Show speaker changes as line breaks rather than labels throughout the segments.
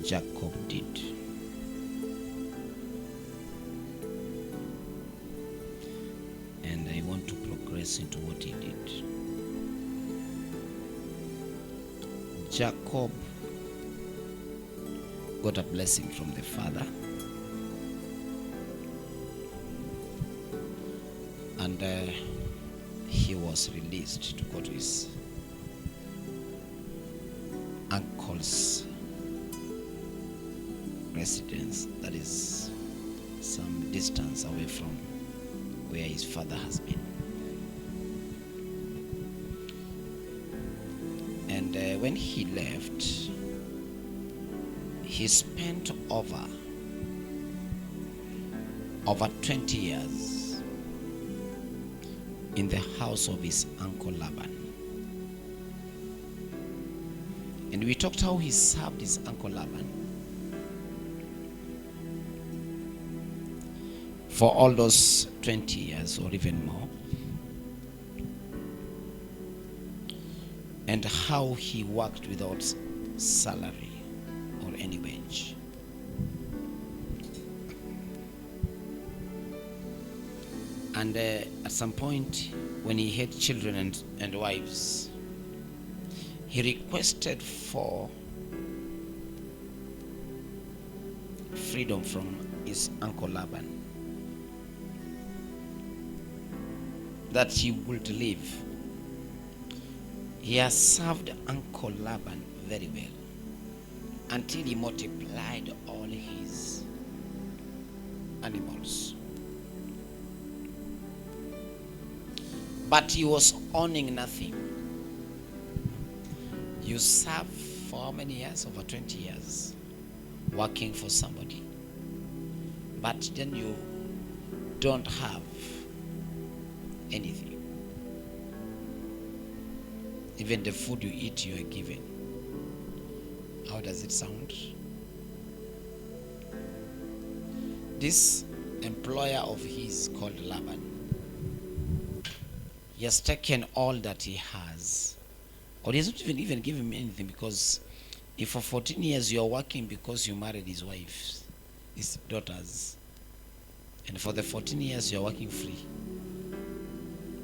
Jacob did. And I want to progress into what he did. Jacob got a blessing from the father, and he was released to go to his uncle's residence, that is some distance away from where his father has been. And when he left, he spent over 20 years in the house of his uncle Laban. And we talked how he served his uncle Laban for all those 20 years or even more. And how he worked without salary or any wage. And at some point, when he had children and wives, he requested for freedom from his uncle Laban, that he would live. He has served Uncle Laban very well until he multiplied all his animals. But he was owning nothing. You serve for how many years? Over 20 years. Working for somebody. But then you don't have anything. Even the food you eat, you are given. How does it sound? This employer of his called Laban, he has taken all that he has, or he hasn't even given him anything, because if for 14 years you are working because you married his wife, his daughters, and for the 14 years you are working free,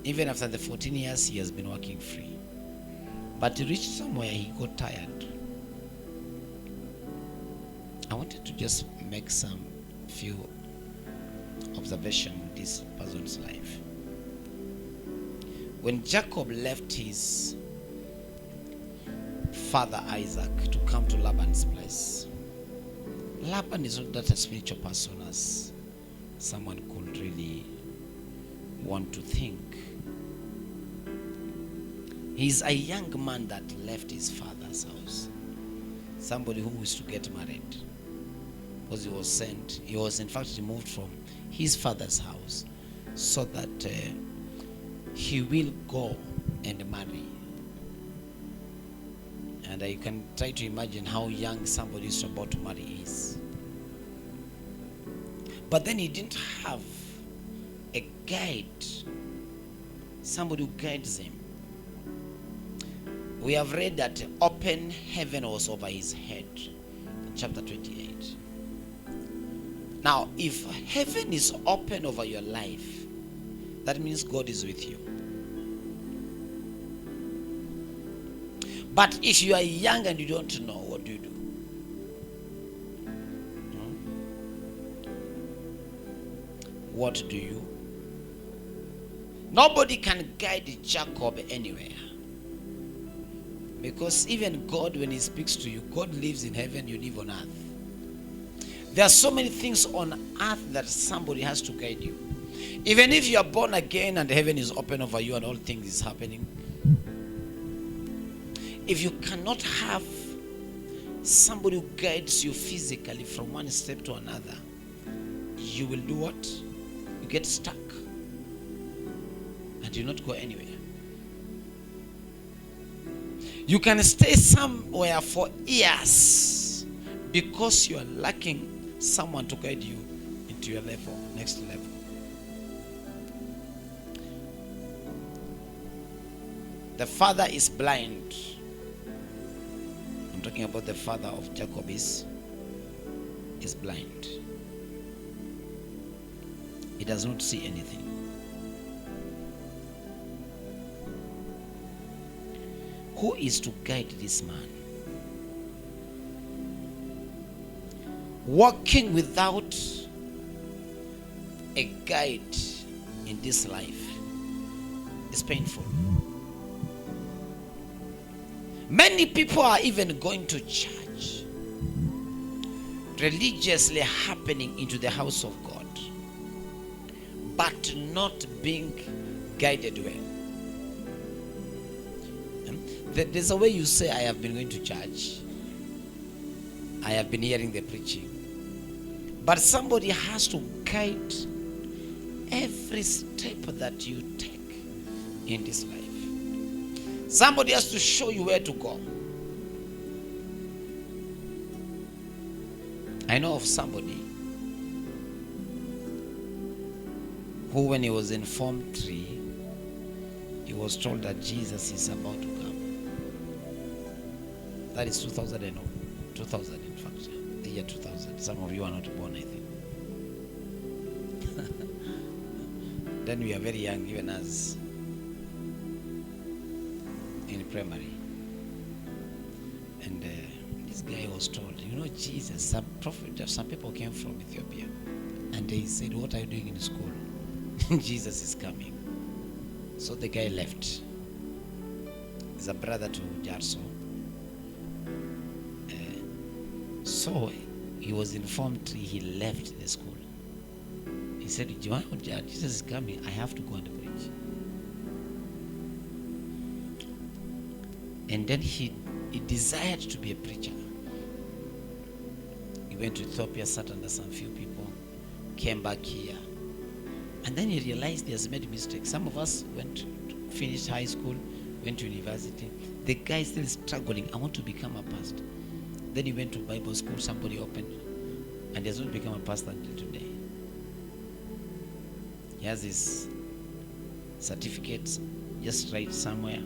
even after the 14 years he has been working free. But he reached somewhere, he got tired. I wanted to just make some few observations in this person's life. When Jacob left his father Isaac to come to Laban's place, Laban is not that a spiritual person as someone could really want to think. He's a young man that left his father's house. Somebody who was to get married. Because he was sent, he was in fact removed from his father's house so that he will go and marry. And you can try to imagine how young somebody who's about to marry is. But then he didn't have a guide, somebody who guides him. We have read that open heaven was over his head in chapter 28. Now, if heaven is open over your life, that means God is with you. But if you are young and you don't know, what do you do? What do you? Nobody can guide Jacob anywhere. Because even God, when he speaks to you, God lives in heaven, you live on earth. There are so many things on earth that somebody has to guide you. Even if you are born again and heaven is open over you and all things is happening, if you cannot have somebody who guides you physically from one step to another, you will do what? You get stuck and you not go anywhere. You can stay somewhere for years because you are lacking someone to guide you into your level, next level. The father is blind. I'm talking about the father of Jacob is is blind. He does not see anything. Who is to guide this man? Walking without a guide in this life is painful. Many people are even going to church, religiously happening into the house of God, but not being guided well. There's a way you say, I have been going to church, I have been hearing the preaching, but somebody has to guide every step that you take in this life. Somebody has to show you where to go. I know of somebody who, when he was in Form 3, he was told that Jesus is about to come. That is 2000 in fact, the year 2000. Some of you are not born, I think. Then we are very young, even as in primary. And this guy was told, Jesus, some people came from Ethiopia, and they said, what are you doing in school? Jesus is coming. So the guy left. He's a brother to Jarso. So he was informed he left the school. He said, Jesus is coming, I have to go and preach. And then he desired to be a preacher. He went to Ethiopia, sat under some few people, came back here. And then he realized he has made mistakes. Some of us finished high school, went to university. The guy is still struggling. I want to become a pastor. Then he went to Bible school, somebody opened, and he has not become a pastor until today. He has his certificates, just right somewhere.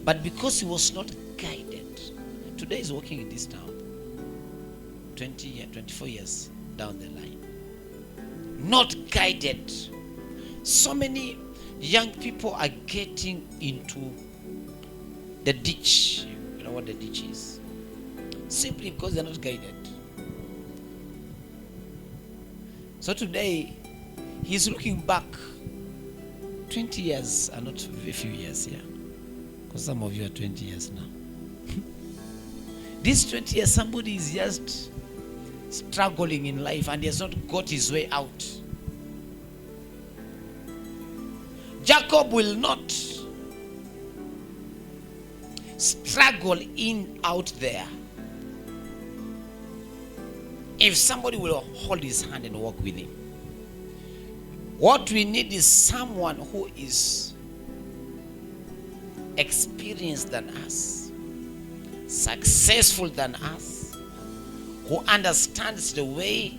But because he was not guided, today he's working in this town. 24 years down the line. Not guided. So many young people are getting into the ditch. You know what the ditch is? Simply because they're not guided. So today, he's looking back 20 years, and not a few years here. Because some of you are 20 years now. This 20 years, somebody is just struggling in life and he has not got his way out. Jacob will not struggle out there if somebody will hold his hand and walk with him. What we need is someone who is experienced than us, successful than us, who understands the way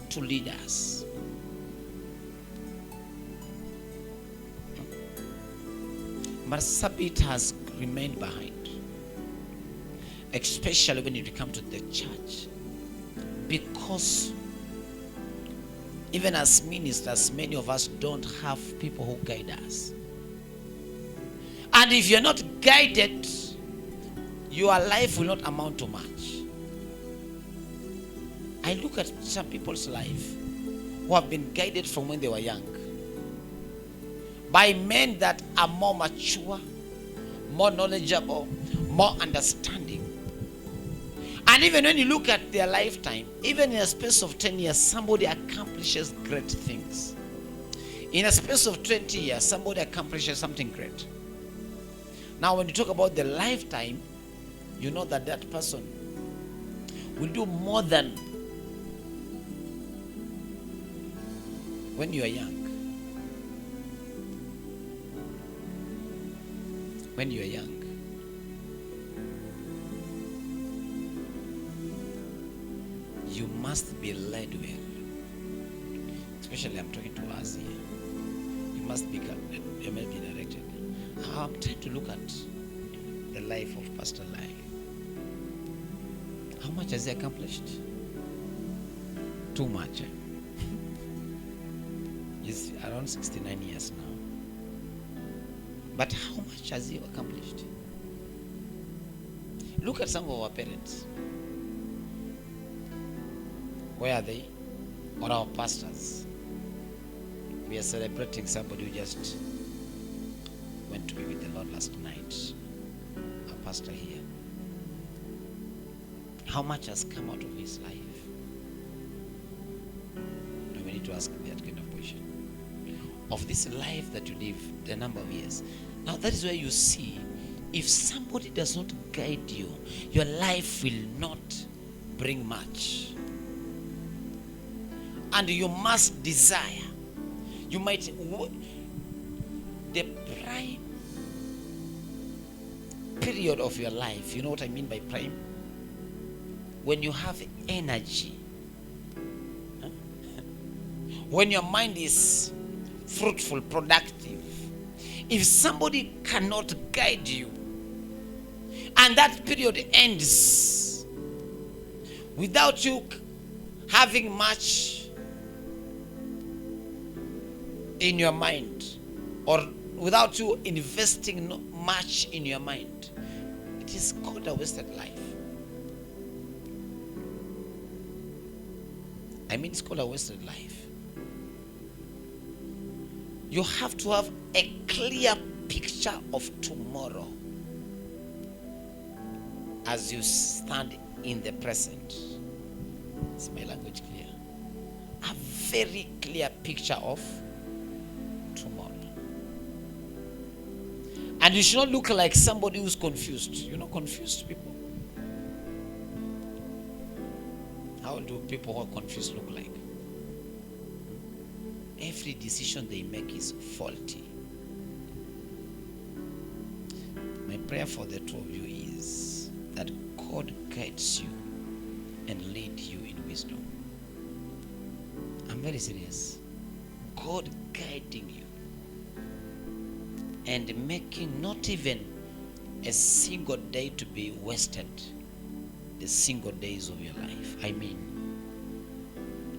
to lead us. Marsabit has remained behind, especially when you come to the church, because even as ministers, many of us don't have people who guide us. And if you're not guided, your life will not amount to much. I look at some people's life who have been guided from when they were young by men that are more mature, more knowledgeable, more understanding. And even when you look at their lifetime, even in a space of 10 years, somebody accomplishes great things. In a space of 20 years, somebody accomplishes something great. Now, when you talk about the lifetime, you know that that person will do more than when you are young. When you are young. You must be led well. Especially I'm talking to us here. You must be directed. I'm trying to look at the life of Pastor Lai. How much has he accomplished? Too much. He's around 69 years now. But how much has he accomplished? Look at some of our parents. Where are they? Or our pastors? We are celebrating somebody who just went to be with the Lord last night. Our pastor here. How much has come out of his life? No, we need to ask that kind of question. Of this life that you live, the number of years. Now that is where you see, if somebody does not guide you, your life will not bring much. And you must desire. You might, the prime period of your life, you know what I mean by prime? When you have energy, when your mind is fruitful, productive. If somebody cannot guide you, and that period ends without you having much in your mind, or without you investing much in your mind, it is called a wasted life. I mean, it's called a wasted life. You have to have a clear picture of tomorrow as you stand in the present. Is my language clear? A very clear picture of tomorrow. And you should not look like somebody who's confused. You know, confused people. How do people who are confused look like? Every decision they make is faulty. My prayer for the two of you is that God guides you and lead you in wisdom. I'm very serious. God guiding you and making not even a single day to be wasted, the single days of your life. I mean,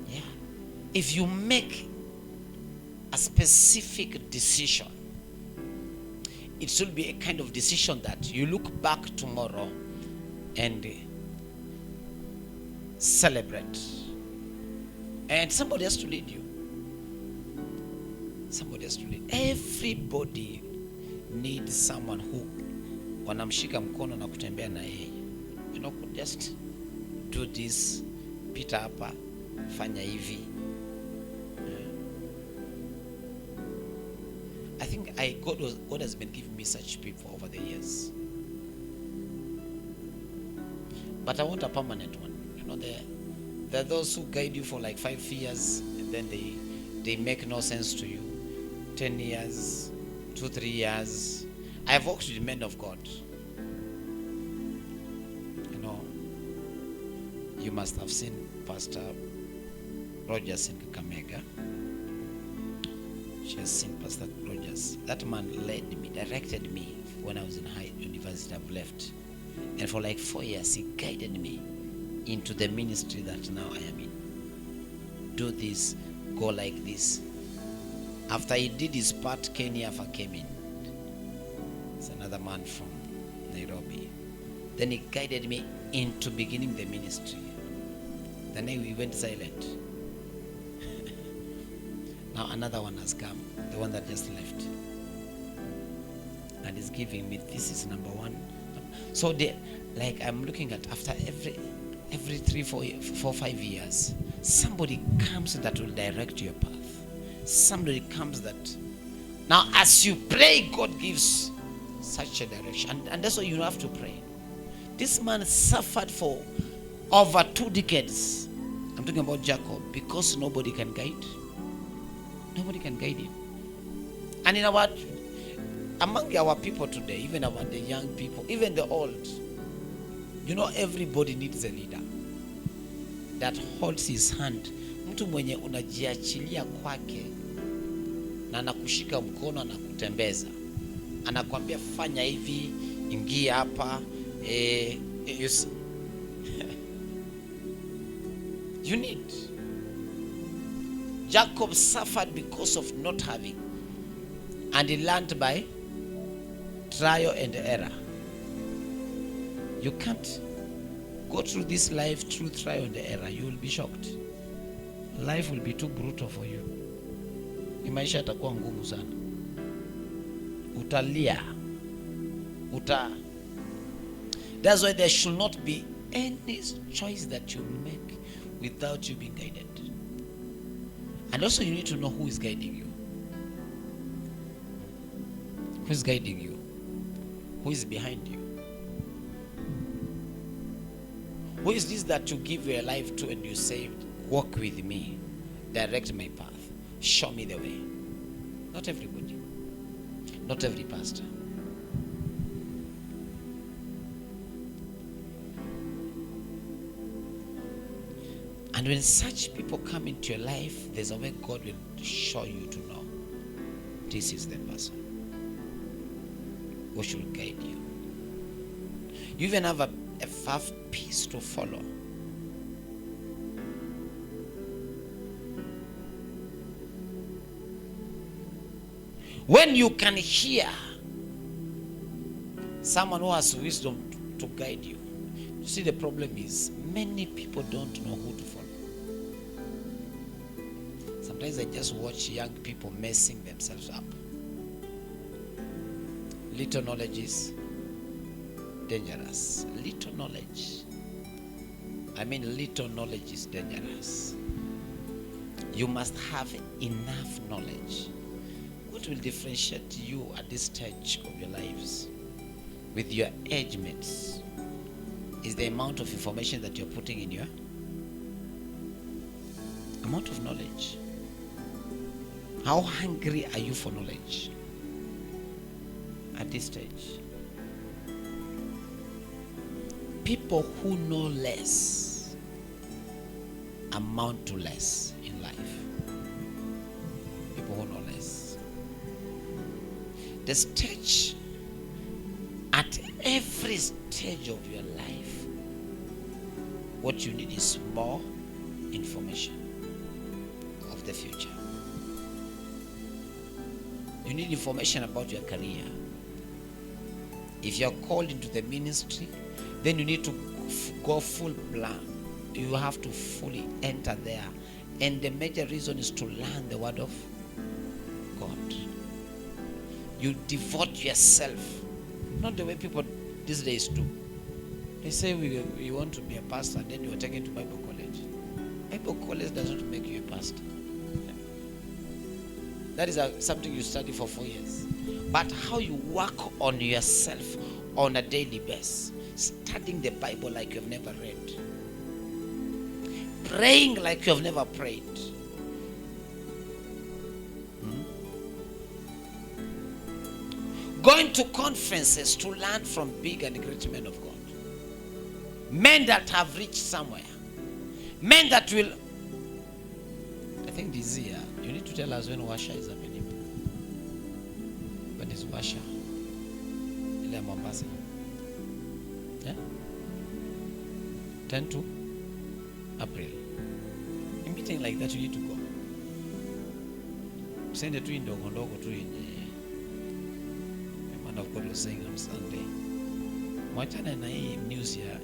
yeah. If you make a specific decision, it should be a kind of decision that you look back tomorrow and celebrate. And somebody has to lead you. Somebody has to lead. Everybody needs someone who wanamshika mkono na kutembea na yeye. You know, just do this, pita hapa, fanya hivi. I think God has been giving me such people over the years. But I want a permanent one. You know, there are those who guide you for like 5 years and then they make no sense to you. 10 years, 2-3 years. I have worked with men of God. You know, you must have seen Pastor Rogers in Kakamega. She has seen Pastor Rogers. That man led me, directed me when I was in high university. I've left. And for like 4 years, he guided me into the ministry that now I am in. Do this, go like this. After he did his part, Kenya came in. It's another man from Nairobi. Then he guided me into beginning the ministry. Then we went silent. Now another one has come, the one that just left. And is giving me, this is number one. So like I'm looking at after every 3, 4, 5 years, somebody comes that will direct your path. Somebody comes that. Now as you pray, God gives such a direction. And that's why you have to pray. This man suffered for over 2 decades. I'm talking about Jacob, because nobody can guide. Nobody can guide him. And among our people today, even among the young people, even the old, you know, everybody needs a leader that holds his hand. Mtu mwenye unajiachilia kwake na anakushika mkono na kutembeza. Anakuambia fanya hivi, ingia hapa, You need. Jacob suffered because of not having, and he learned by trial and error. You can't go through this life through trial and error. You will be shocked. Life will be too brutal for you. Maisha yatakuwa ngumu sana. Utalia. That's why there should not be any choice that you make without you being guided. And also you need to know who is guiding you. Who is guiding you? Who is behind you? Who is this that you give your life to and you say, walk with me, direct my path, show me the way? Not everybody. Not every pastor. And when such people come into your life, there's a way God will show you to know this is the person who should guide you. You even have a first piece to follow. When you can hear someone who has wisdom to guide you. You see, the problem is many people don't know who to follow. Sometimes I just watch young people messing themselves up. Little knowledge is dangerous. Little knowledge is dangerous. You must have enough knowledge. What will differentiate you at this stage of your lives with your age mates is the amount of information that you're putting in your amount of knowledge. How hungry are you for knowledge at this stage? People who know less amount to less in life. People who know less. The stage, at every stage of your life, what you need is more information of the future. You need information about your career. If you're called into the ministry, then you need to go full plan. You have to fully enter there. And the major reason is to learn the word of God. You devote yourself, not the way people these days do. They say we want to be a pastor, then you are taken to Bible college. Bible college doesn't make you a pastor. That is something you study for 4 years. But how you work on yourself on a daily basis, studying the Bible like you have never read, praying like you have never prayed, going to conferences to learn from big and great men of God, men that have reached somewhere, men that will. I think this year you need to tell us when Washa is happening. When is Washa? Ile Mombasa. Yeah? 10 to April. A meeting like that you need to go. Send it to ndogo ndogo tu yenye. The man of God was saying on Sunday. Mwachana na hii news ya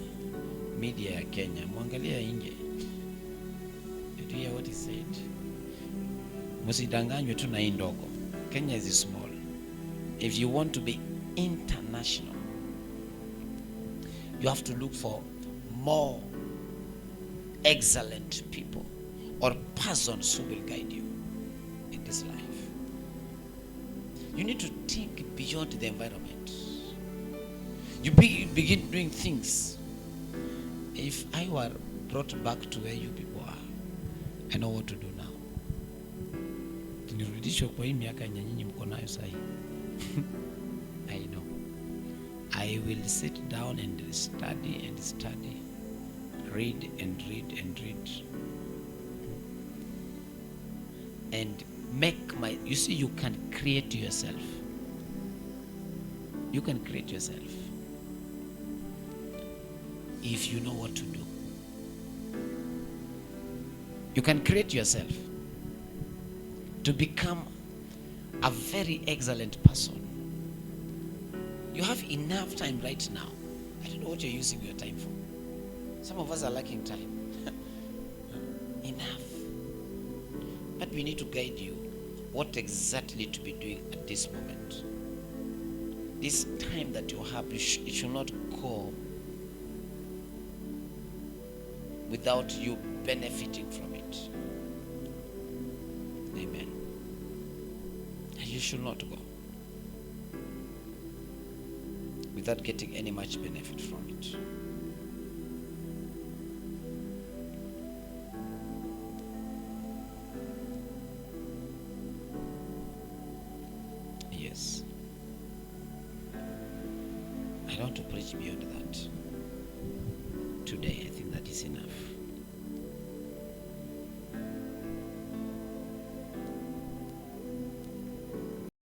media ya Kenya. Mwangalia nje. Did you hear what he said? Musidanganywe tu na hii ndogo. Kenya is small. If you want to be international, you have to look for more excellent people or persons who will guide you in this life. You need to think beyond the environment. You begin doing things. If I were brought back to where you people are, I know what to do now. Nirudishwe kwa hii miaka yenye nyinyi mko nayo sasa. I know. I will sit down and study, read and read, and make my. You see, you can create yourself. You can create yourself if you know what to do. You can create yourself to become a very excellent person. You have enough time right now. I don't know what you're using your time for. Some of us are lacking time. Enough. But we need to guide you what exactly to be doing at this moment. This time that you have, it should not go without you benefiting from it. Amen. And you should not go without getting any much benefit from it. Yes. I don't want to preach beyond that. Today, I think that is enough.